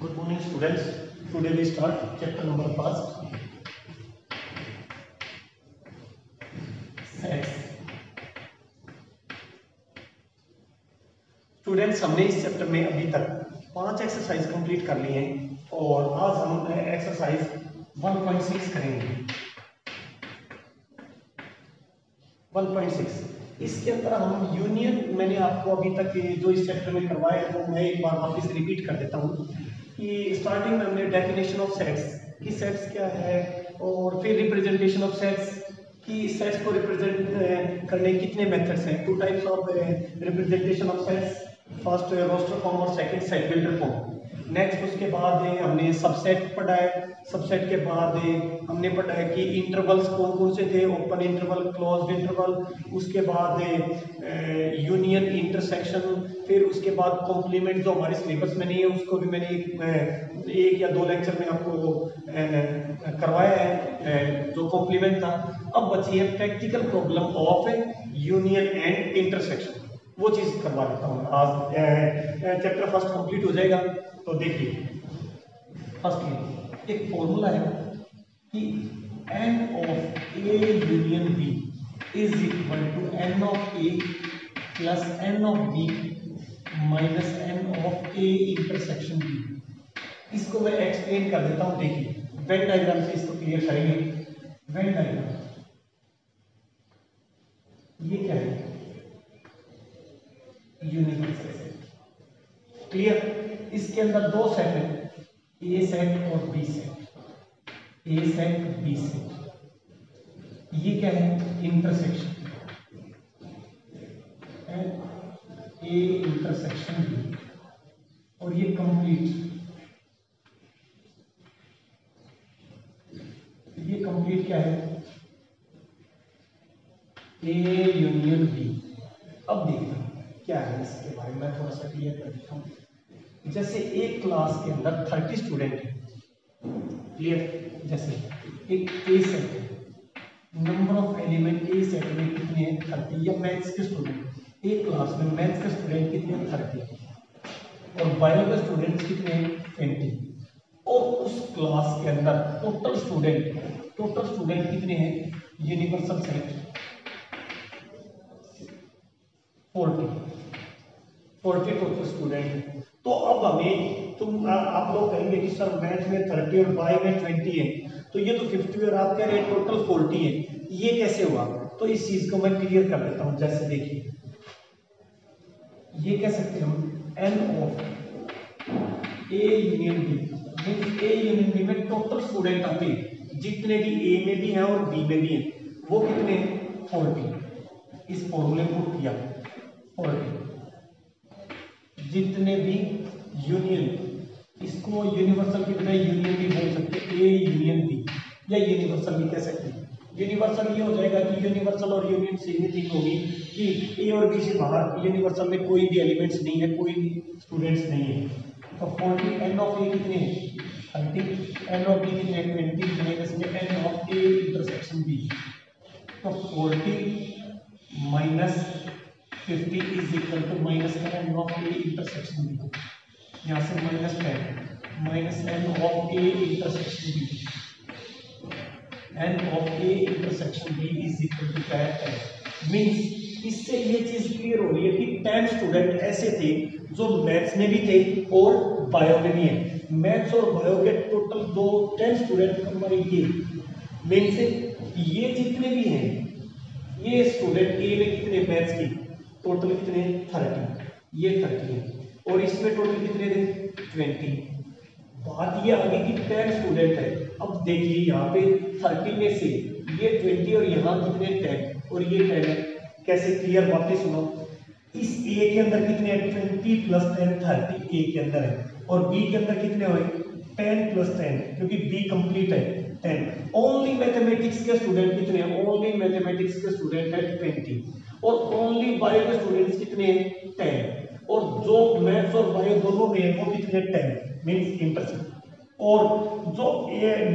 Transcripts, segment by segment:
Good morning, students. Today we start chapter number first, sets. Students, हमने इस chapter में अभी तक 5 एक्सरसाइज कंप्लीट कर लिए हैं और आज हम एक्सरसाइज 1.6 करेंगे। 1.6 इसके अंदर हम यूनियन, मैंने आपको अभी तक जो इस चैप्टर में करवाया है वो मैं एक बार वापस रिपीट कर देता हूँ कि स्टार्टिंग में हमने डेफिनेशन ऑफ सेट्स कि सेट्स क्या है, और फिर रिप्रेजेंटेशन ऑफ सेट्स कि सेट्स को रिप्रेजेंट करने कितने मेथड्स हैं। 2 types of representation of sets, first roster form और second set builder form. Next उसके बाद हमने सबसेट पढ़ा है। सबसेट के बाद हमने पढ़ा है कि इंटरवल्स कौन कौन से थे, ओपन इंटरवल, क्लोज्ड इंटरवल। उसके बाद यूनियन, इंटरसेक्शन। फिर उसके बाद कॉम्प्लीमेंट जो हमारे सिलेबस में नहीं है उसको भी मैंने एक या 2 लेक्चर में आपको करवाया है, जो कॉम्प्लीमेंट था। अब बची है practical problem of union and intersection, वो चीज करवा देता हूँ आज। चैप्टर फर्स्ट कंप्लीट हो जाएगा। तो देखिए, फर्स्ट एक फॉर्मूला है कि n of a union b is equal to n of a plus n of b minus n of a intersection b। इसको मैं एक्सप्लेन कर देता हूँ। देखिए, वेन डायग्राम से इसको क्लियर करेंगे। वेन डायग्राम ये क्या है? Universal set. क्लियर? इसके अंदर 2 सेट है, ए सेट और B set. A set, B set. ये क्या है? Intersection, A intersection B. और ये कंप्लीट, ये कंप्लीट क्या है? A union B. अब देखना क्या है इसके बारे में थोड़ा सा क्लियर कर देता हूँ। जैसे एक क्लास के अंदर 30 स्टूडेंट है, क्लियर? जैसे एक ए सेट है, number of element A set में कितने हैं? 30। या मैथ्स के स्टूडेंट, एक क्लास में मैथ्स के स्टूडेंट कितने हैं? 30। और बायो के स्टूडेंट्स कितने हैं? 20। और उस क्लास के अंदर टोटल स्टूडेंट कितने हैं? यूनिवर्सल सेट 40 टोटल स्टूडेंट है। तो अब हमें आप लोग कहेंगे कि सर मैथ में 30 और बायो में 20 है, तो ये तो 50 और आप कह रहे हैं टोटल 40 है, ये कैसे हुआ? तो इस चीज को मैं क्लियर कर देता हूं। जैसे देखिए, ये कह सकते हैं हम n of a union b, means a union b में टोटल स्टूडेंट आते हैं, जितने भी a में भी हैं और b में भी हैं, वो कितने? 40। इस फॉर्मूले को किया 40। जितने भी यूनियन, इसको यूनिवर्सल की बजाय यूनियन भी बोल सकते हैं, ए यूनियन बी, या यूनिवर्सल भी कह सकते हैं। यूनिवर्सल ये हो जाएगा कि यूनिवर्सल और यूनियन सेम थिंग होगी कि ए और बी से बाहर यूनिवर्सल में कोई भी एलिमेंट्स नहीं है, कोई भी स्टूडेंट्स नहीं है। तो 40 एन ऑफ ए कितने हैं? 30। एन ऑफ बी कितने हैं? 20। जिसमें n of A intersection B. तो 40 minus 50 is equal to minus n of A intersection B. यहाँ से minus 10 minus n of A intersection B. N of A intersection B is equal to 10। Means इससे ये चीज clear हो रही है कि 10 स्टूडेंट ऐसे थे जो मैथ्स में भी थे और बायो में भी है। मैथ्स और बायो के टोटल 10 स्टूडेंट कंबाइन किए, मीन्स ये जितने भी हैं, ये स्टूडेंट ए में कितने मैथ्स की टोटल कितने? 30। ये 30 है और इसमें टोटल कितने थे? 20। बात ये आगे कि 10 स्टूडेंट है। अब देखिए यहाँ पे 30 में से ये 20 और यहाँ कितने? 10 और ये 10 है। कैसे? क्लियर वापस सुनो। इस ए के अंदर कितने हैं? 20 प्लस 10 30 ए के अंदर है, और बी के अंदर कितने हुए? 10 प्लस 10, क्योंकि बी कंप्लीट है 10। ओनली मैथमेटिक्स के स्टूडेंट कितने हैं? ओनली मैथमेटिक्स के स्टूडेंट है 20। और ओनली बायो के स्टूडेंट्स कितने हैं? 10। और जो मैथ्स और बायो दोनों में है वो कितने? 10, मींस इंटरसेक्शन। और जो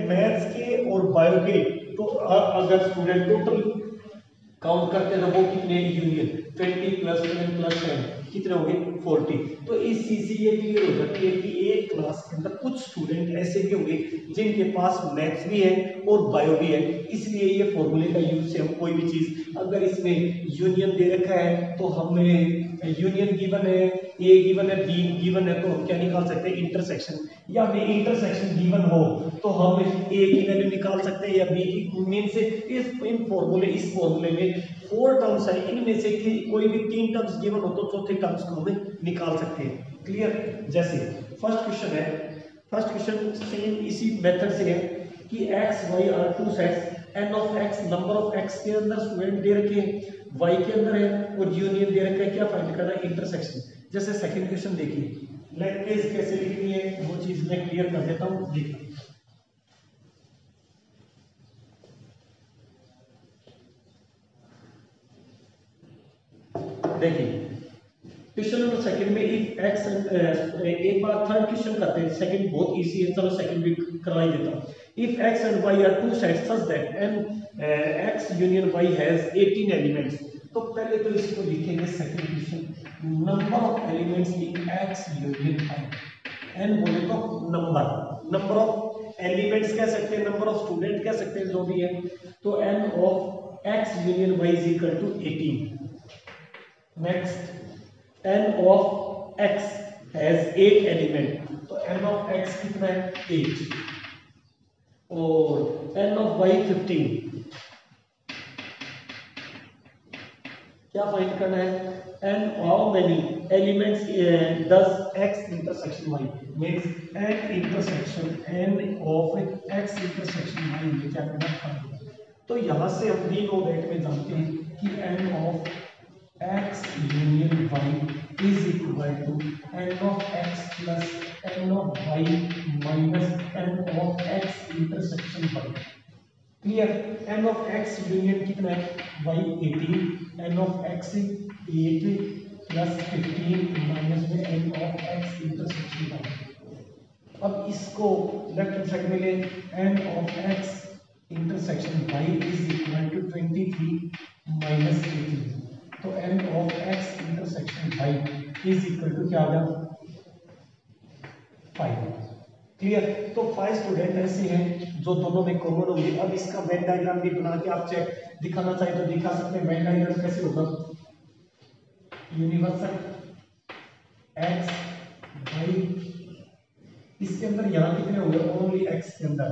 मैथ्स के और बायो के तो अगर स्टूडेंट टोटल काउंट करते हैं तो वो कितने? यूनियन 20 प्लस 10 प्लस 10 कितने हो गए 40। तो इस चीज से ये क्लियर हो जाती है कि एक क्लास के अंदर कुछ स्टूडेंट ऐसे भी होंगे जिनके पास मैथ्स भी है और बायो भी है, इसलिए ये फॉर्मूले का यूज से हम कोई भी चीज अगर इसमें यूनियन दे रखा है तो हमें यूनियन गिवन है, ए गिवन है, बी गिवन है, तो हम क्या निकाल सकते हैं इंटरसेक्शन, या हमें इंटरसेक्शन गिवन हो तो हम ए की वैल्यू निकाल सकते हैं या बी की। मीन से इस फॉर्मूले में 4 टर्म्स है, इनमें से कोई भी 3 टर्म्स गिवन हो तो चौथे टर्म्स को हमें निकाल सकते हैं। क्लियर। जैसे फर्स्ट क्वेश्चन सेम इसी मेथड से है कि x y are two sets, n of x number of x के अंदर स्टूडेंट दे रखे हैं, y के अंदर है और यूनियन दे रखा है, क्या फाइंड करना है इंटरसेक्शन। जैसे सेकंड क्वेश्चन देखिए, लैंग्वेज कैसे लिखनी है वो चीज मैं क्लियर कर देता हूं। देखिए क्वेश्चन नंबर सेकंड में इफ x, एक बार थर्ड क्वेश्चन करते हैं, सेकंड बहुत इजी है, चलो सेकंड भी करवा ही देता हूं। If x and y are two sets such that n x union y has 18 elements, तो पहले तो इसको लिखेंगे second question, number of elements in x union y, n बोले तो नंबर ऑफ एलिमेंट्स कह सकते हैं, नंबर ऑफ स्टूडेंट कह सकते हैं, जो भी है, तो n of x union y is equal to 18। Next n of x has 8 element, तो n of x कितना है 8, और n of y 15, क्या फाइंड करना है, n how many elements does x intersection y, means n intersection n of x intersection y में क्या करना है। तो यहां से हम वी नो दैट में जानते हैं कि n of x union y is equal to n of x plus n of y minus n of x intersection y। Clear. n of x union कितना है y 18, n of x 8 plus 15 minus में n of x intersection y। अब इसको left hand side में ले, n of x intersection y is equal to 23 minus 18, तो n of x intersection y is equal to क्या आ गया 5। Clear. तो 5 स्टूडेंट ऐसे हैं जो दोनों में कॉमन होंगे। अब इसका वेन डायग्राम भी बना के आप चेक दिखाना चाहिए तो दिखा सकते हैं। वेन डायग्राम कैसे होगा, यूनिवर्सल x y, इसके अंदर यहाँ कितने होंगे ओनली x के अंदर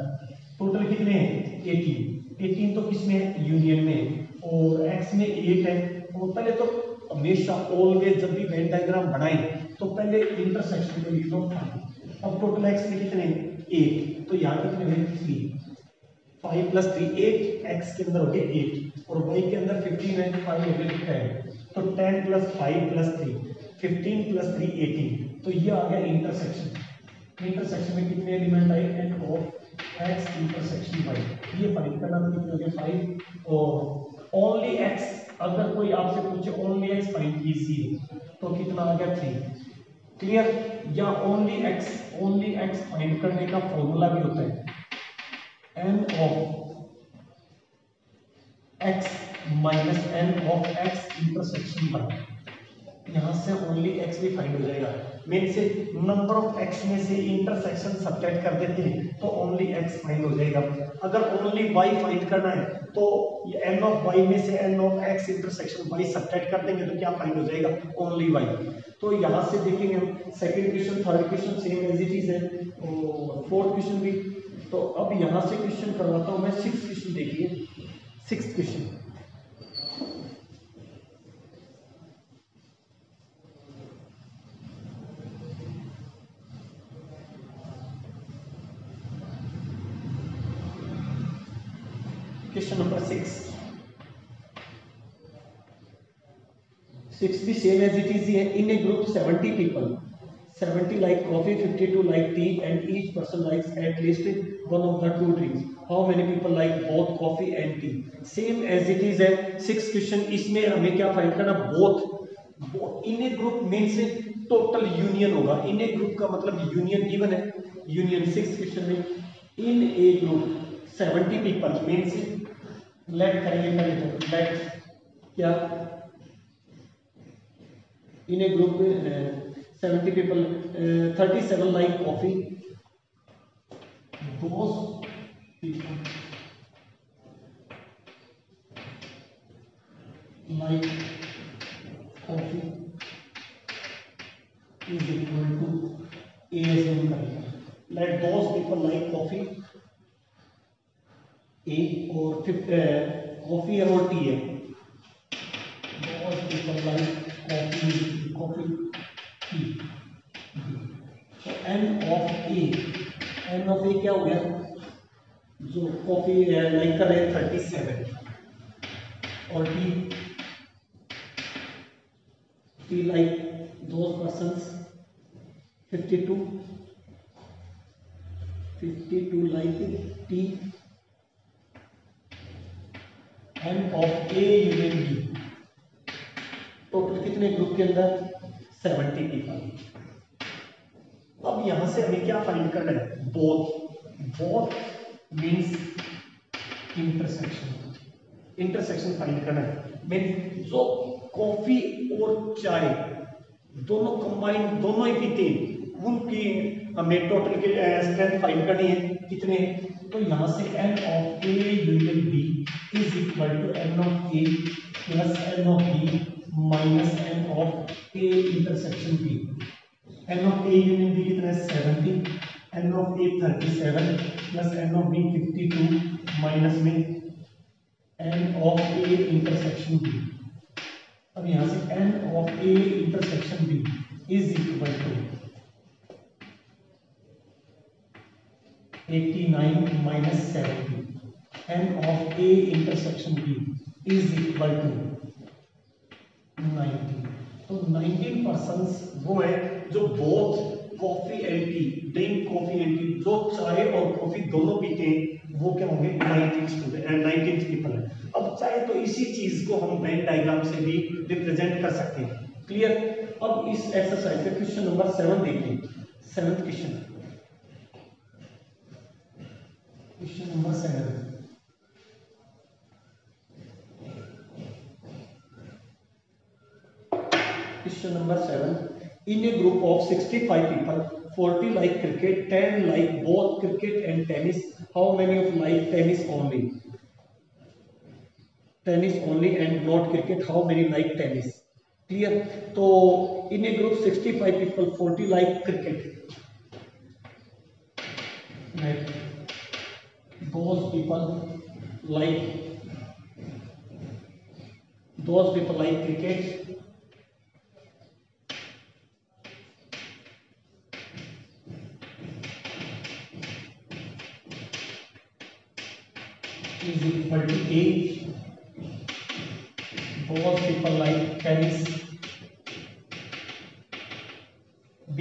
टोटल कितने हैं 18 तो किसमें यूनियन में, और x में 8 है। तो पहले तो हमेशा ऑलवेज जब भी वेन डायग्राम बनाए तो पहले इंटरसेक्शन को लिख दो 5। अब टोटल x में कितने 8, तो यहाँ कितने हुए 3, 5 प्लस 3 8, x के अंदर हो गए 8 और y के अंदर 15 है, 5 हो गए 10, तो 10 प्लस 5 प्लस 3 15 प्लस 3 18, तो ये आ गया इंटरसेक्शन में कितने एलिमेंट आए n of x intersection y, ये फाइंड करना। तो कितने हो गए 5, और ओनली x, अगर कोई आपसे पूछे ओनली x फाइंड कीजिए तो कितना आ गया 3। क्लियर। या ओनली x फाइंड करने का फॉर्मूला भी होता है n of x minus n of x intersection y, यहां से ओनली x भी फाइंड हो जाएगा। मीन से नंबर ऑफ x में से इंटरसेक्शन सब्ट्रैक्ट कर देते हैं तो ओनली x फाइंड हो जाएगा। अगर ओनली y फाइंड करना है तो n ऑफ y में से n of x intersection y subtract कर देंगे तो क्या फाइंड हो जाएगा ओनली y। तो यहां से देखेंगे हम second question third question same as it is है और फोर्थ क्वेश्चन भी। तो अब यहां से क्वेश्चन करवाता हूं मैं सिक्स्थ क्वेश्चन। देखिए सिक्स्थ क्वेश्चन, क्वेश्चन नंबर 6 भी सेम एज इट इज है। इन a group 70 people, 70 like coffee, 52 like tea, and each person likes at least one of the two drinks. How many people like both coffee and tea? Same as it is है 6 question. इसमें हमें क्या find करना, both in a group मीन से total union होगा। In a group का मतलब यूनियन गिवन है, यूनियन 6 क्वेश्चन में इन ए ग्रुप 70 people मीन से लेट करेंगे पहले तो लेट क्या in a group 70 people, 37 like coffee. Those people like coffee is equal to A assume करेंगे. Let those people like coffee A और coffee और tea है. Those people like coffee tea. तो N of A क्या हो गया? जो coffee like कर रहे हैं 37 और T like those persons 52 like T. N of A union B, total कितने ग्रुप के अंदर 70 पीपल. अब यहां से हमें क्या फाइंड करना है? बोथ मीन्स इंटरसेक्शन फाइंड करना है. मीन्स जो कॉफी और चाय दोनों कंबाइन दोनों ही पीते हैं उनकी हमें टोटल की स्ट्रेंथ फाइंड करनी है. कितने? तो यहां से N of A union B is equal to N of A plus N of B minus N of A intersection B. N of A union B कितना है? 70. N of A 37 plus N of B 52 minus में N of A intersection B. अब यहां से N of A intersection B is equal to 89 minus 70. N of A intersection B is equal to 19. तो 19 persons वो है जो both coffee and T drink coffee and T जो चाय और कॉफी दोनों पीते हैं वो क्या होंगे? 19 पीपल है. अब चाहे तो इसी चीज को हम वेन डायग्राम से भी रिप्रेजेंट कर सकते हैं. क्लियर? अब इस एक्सरसाइज का क्वेश्चन नंबर 7 देखिए. 7th question number 7. Question number 7. In a group of 65 people, 40 like cricket, 10 like both cricket and tennis. How many of like tennis only? Tennis only and not cricket. How many like tennis? Clear? So in a group 65 people, 40 like cricket. Right. Those people like cricket. Is equal to A. Those people like tennis. B.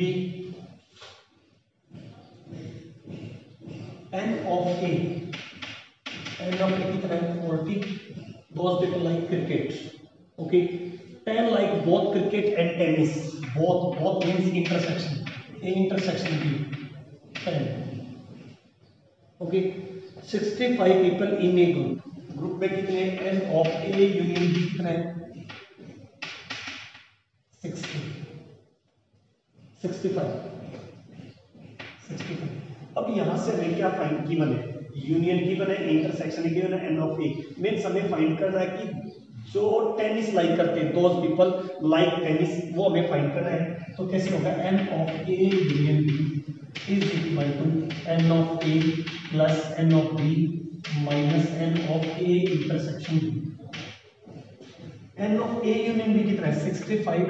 N of A कितना है? 40. Those people like cricket. Okay. 10 like both cricket and tennis. Both means intersection. A intersection B. 10. Okay. 65 people in a group में कितने? N of A union B कितना है? 65. अब यहां से हमें क्या फाइंड की बने? यूनियन की बने, इंटरसेक्शन की बने, N of A मींस हमें फाइंड करना है कि जो टेनिस लाइक करते हैं दोज पीपल लाइक टेनिस वो हमें फाइंड करना है. तो कैसे होगा? N of A union B is equal to N of A plus N of B minus N of A intersection B. N of A union B कितना है? 65.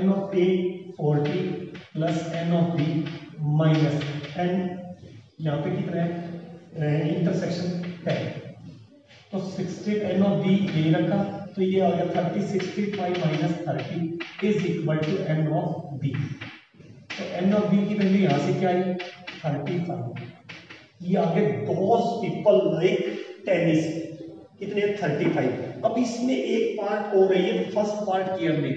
N of A 40 plus N of B minus N यहाँ पे कितना है? Intersection 10. तो 60 N of B ये रखा तो ये आ गया 30. 65 minus 30 is equal to N of B. तो N of B की वैल्यू यहाँ से क्या आई? 35. ये आगे दोज पीपल लाइक टेनिस कितने? 35. अब इसमें एक पार्ट और है. ये फर्स्ट पार्ट किया हमने.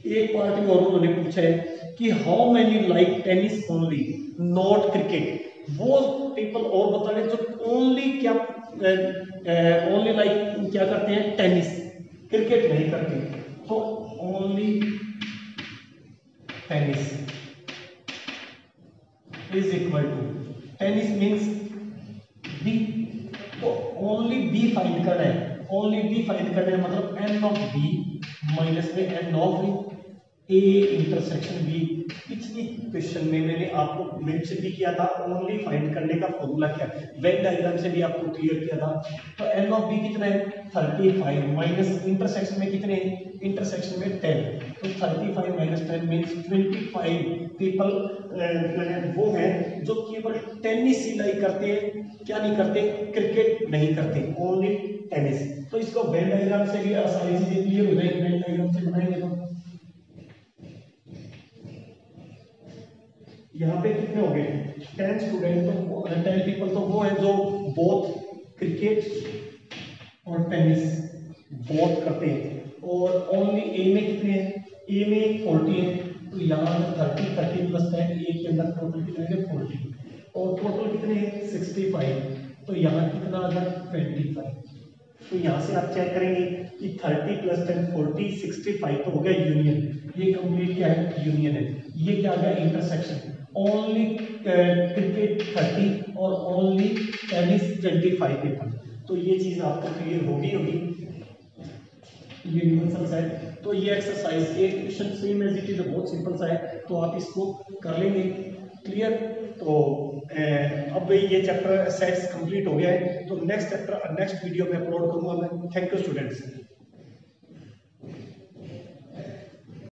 एक पार्ट में और उन्होंने पूछा है कि how many like tennis only not cricket. वो पीपल और बता रहे जो ओनली लाइक क्या करते हैं? टेनिस, क्रिकेट नहीं करते. तो only tennis is equal to, tennis means B, तो ओनली बी फाइंड करना है, ओनली बी फाइंड करना है, मतलब एन ऑफ बी माइनस में n of A intersection B. पिछली क्वेश्चन में मैंने आपको मेंशन भी किया था, ओनली फाइंड करने का फॉर्मूला क्या है, वेन डायग्राम से भी आपको क्लियर किया था। तो एन ऑफ बी कितना है 35 माइनस इंटरसेक्शन में कितने, इंटरसेक्शन में 10, तो 35 माइनस 10 मीन्स 25 पीपल वो हैं जो केवल टेनिस ही नहीं करते हैं, क्या नहीं करते, क्रिकेट नहीं करते, ओनली टेनिस। तो इसको वेन डायग्राम से भी आसानी से क्लियर हो जाएगी, वेन डायग्राम से बनाएंगे तो यहाँ पे कितने हो गए 10 स्टूडेंट, तो 10 पीपल तो वो है जो बोथ क्रिकेट और टेनिस बोथ करते हैं, और ओनली ए में कितने हैं, ए में 40 है, तो यहाँ 30 प्लस 10 ए के अंदर टोटल कितने हैं 40, और टोटल कितने हैं 65, तो यहाँ कितना आ गया 25। तो यहाँ से आप चेक करेंगे कि 30 प्लस 10 40 65 तो हो गया यूनियन, ये कंप्लीट क्या है यूनियन है। ये क्या आ गया इंटरसेक्शन, ओनली क्रिकेट 30 और ओनली टेनिस 25 पीपल, तो ये चीज आपको क्लियर होगी यूनिवर्सल सेट। तो ये एक्सरसाइज एक question same as it is बहुत सिंपल सा है, तो आप इसको कर लेंगे क्लियर। तो अब ये चैप्टर सेट्स कंप्लीट हो गया है, तो नेक्स्ट चैप्टर नेक्स्ट वीडियो में अपलोड करूंगा मैं। Thank you students.